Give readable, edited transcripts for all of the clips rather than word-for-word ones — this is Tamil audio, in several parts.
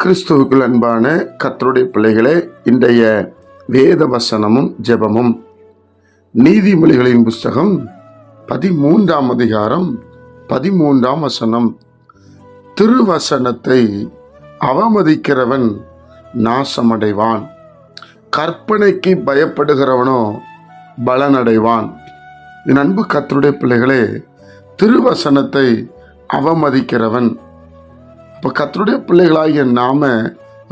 கிறிஸ்துவுக்குள் அன்பான கர்த்தருடைய பிள்ளைகளே, இன்றைய வேத வசனமும் ஜெபமும் நீதிமொழிகளின் புஸ்தகம் 13ஆம் அதிகாரம் 13ஆம் வசனம். திருவசனத்தை அவமதிக்கிறவன் நாசமடைவான், கற்பனைக்கு பயப்படுகிறவனோ பலனடைவான். என் அன்பு கர்த்தருடைய பிள்ளைகளே, திருவசனத்தை அவமதிக்கிறவன். இப்போ கர்த்தருடைய பிள்ளைகளாகிய நாம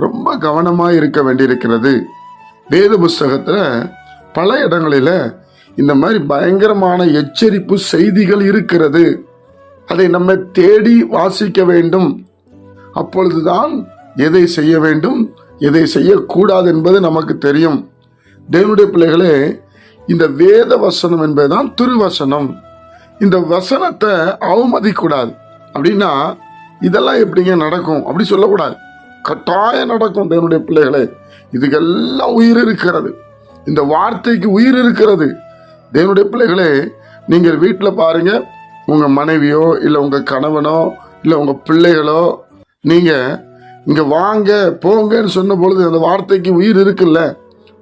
ரொம்ப கவனமாக இருக்க வேண்டியிருக்கிறது. வேத புஸ்தகத்தில் பல இடங்களில் இந்த மாதிரி பயங்கரமான எச்சரிப்பு செய்திகள் இருக்கிறது. அதை நம்ம தேடி வாசிக்க வேண்டும். அப்பொழுதுதான் எதை செய்ய வேண்டும், எதை செய்யக்கூடாது என்பது நமக்கு தெரியும். தேவனுடைய பிள்ளைகளே, இந்த வேத வசனம் என்பதுதான் திருவசனம். இந்த வசனத்தை அவமதிக்கூடாது. அப்படின்னா இதெல்லாம் எப்படிங்க நடக்கும் அப்படி சொல்லக்கூடாது. கட்டாயம் நடக்கும். தேவனுடைய பிள்ளைகளே, இதுக்கெல்லாம் உயிர் இருக்கிறது. இந்த வார்த்தைக்கு உயிர் இருக்கிறது. தேவனுடைய பிள்ளைகளே, நீங்கள் வீட்டில் பாருங்க, உங்கள் மனைவியோ இல்லை உங்கள் கணவனோ இல்லை உங்கள் பிள்ளைகளோ நீங்கள் இங்கே வாங்க போங்கன்னு சொன்ன பொழுது அந்த வார்த்தைக்கு உயிர் இருக்குல்ல.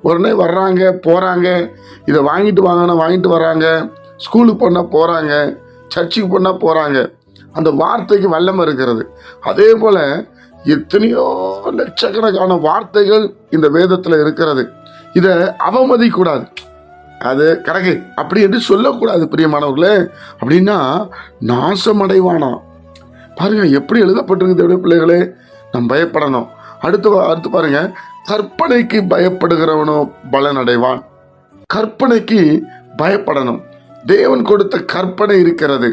உடனே வர்றாங்க போகிறாங்க, இதை வாங்கிட்டு வாங்கன்னா வாங்கிட்டு வர்றாங்க, ஸ்கூலுக்கு போனால் போகிறாங்க, சர்ச்சுக்கு போனால் போகிறாங்க. அந்த வார்த்தைக்கு வல்லமை இருக்கிறது. அதே போல் எத்தனையோ லட்சக்கணக்கான வார்த்தைகள் இந்த வேதத்தில் இருக்கிறது. இதை அவமதிக்கூடாது. அது கரெக்டு அப்படி என்று சொல்லக்கூடாது பிரியமானவர்களே. அப்படின்னா நாசமடைவானா. பாருங்க எப்படி எழுதப்பட்டிருக்கு பிள்ளைகளே. நம்ம பயப்படணும். அடுத்து பாருங்க, கற்பனைக்கு பயப்படுகிறவனோ பலனடைவான். கற்பனைக்கு பயப்படணும். தேவன் கொடுத்த கற்பனை இருக்கிறது.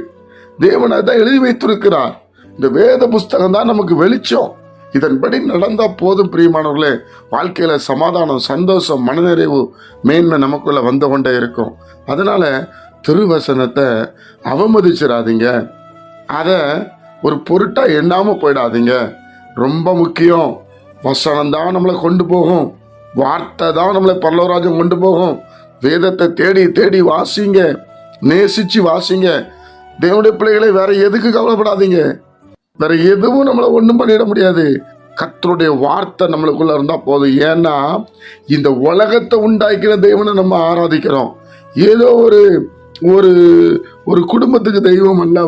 தேவன் அதை எழுதி வைத்திருக்கிறார். இந்த வேத புஸ்தகம் தான் நமக்கு வெளிச்சம். இதன்படி நடந்தா போதும் பிரியமானவர்களே. வாழ்க்கையில சமாதானம், சந்தோஷம், மனநிறைவு, மேன்மை நமக்குள்ள வந்து கொண்டே இருக்கும். அதனால திருவசனத்தை அவமதிச்சிடாதீங்க. அதை ஒரு பொருட்டா எண்ணாம போயிடாதீங்க. ரொம்ப முக்கியம். வசனம் தான் நம்மளை கொண்டு போகும். வார்த்தை தான் நம்மளை பரலோகராஜ்யம் கொண்டு போகும். வேதத்தை தேடி தேடி வாசிங்க, நேசிச்சு வாசிங்க. தேவனுடைய பிள்ளைகளை வேற எதுக்கு கவலைப்படாதீங்க. வேற எதுவும் நம்மளை ஒன்றும் பண்ணிட முடியாது. கர்த்தருடைய வார்த்தை நம்மளுக்குள்ள இருந்தா போதும். ஏன்னா இந்த உலகத்தை உண்டாக்கின தேவனை நம்ம ஆராதிக்கிறோம். ஏதோ ஒரு குடும்பத்துக்கு தெய்வம் அல்ல,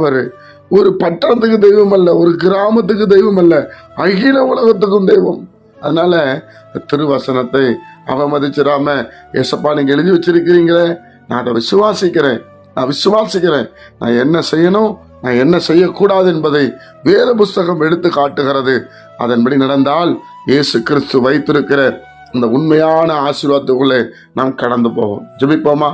ஒரு பட்டணத்துக்கு தெய்வம் அல்ல, ஒரு கிராமத்துக்கு தெய்வம் அல்ல, அகில உலகத்துக்கும் தெய்வம். அதனால திருவசனத்தை அவமதிச்சிடாம, ஏசப்பா நீங்க எழுதி வச்சிருக்கிறீங்களே, நான் அதை விசுவாசிக்கிறேன், நான் என்ன செய்யணும், நான் என்ன செய்யக்கூடாது என்பதை வேத புஸ்தகம் எடுத்து காட்டுகிறது. அதன்படி நடந்தால் இயேசு கிறிஸ்து வைத்திருக்கிற இந்த உண்மையான ஆசீர்வாதத்துக்குள்ளே நாம் கடந்து போவோம். ஜெபிப்போமா.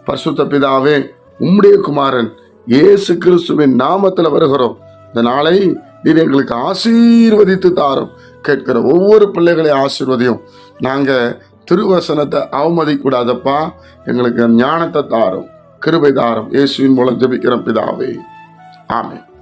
பரிசுத்த பிதாவே, உம்முடைய குமாரன் இயேசு கிறிஸ்துவின் நாமத்தில் வருகிறோம். இந்த நாளை நீர் எங்களுக்கு ஆசீர்வதித்து தாரும். கேட்கிற ஒவ்வொரு பிள்ளைகளையும் ஆசீர்வதியும். நாங்கள் திருவசனத்தை அவமதிக்கூடாதப்பா. எங்களுக்கு ஞானத்தை தாரும், கிருபை தாரும். இயேசுவின் மூலம் ஜெபிக்கிறோம் பிதாவே. ஆமென்.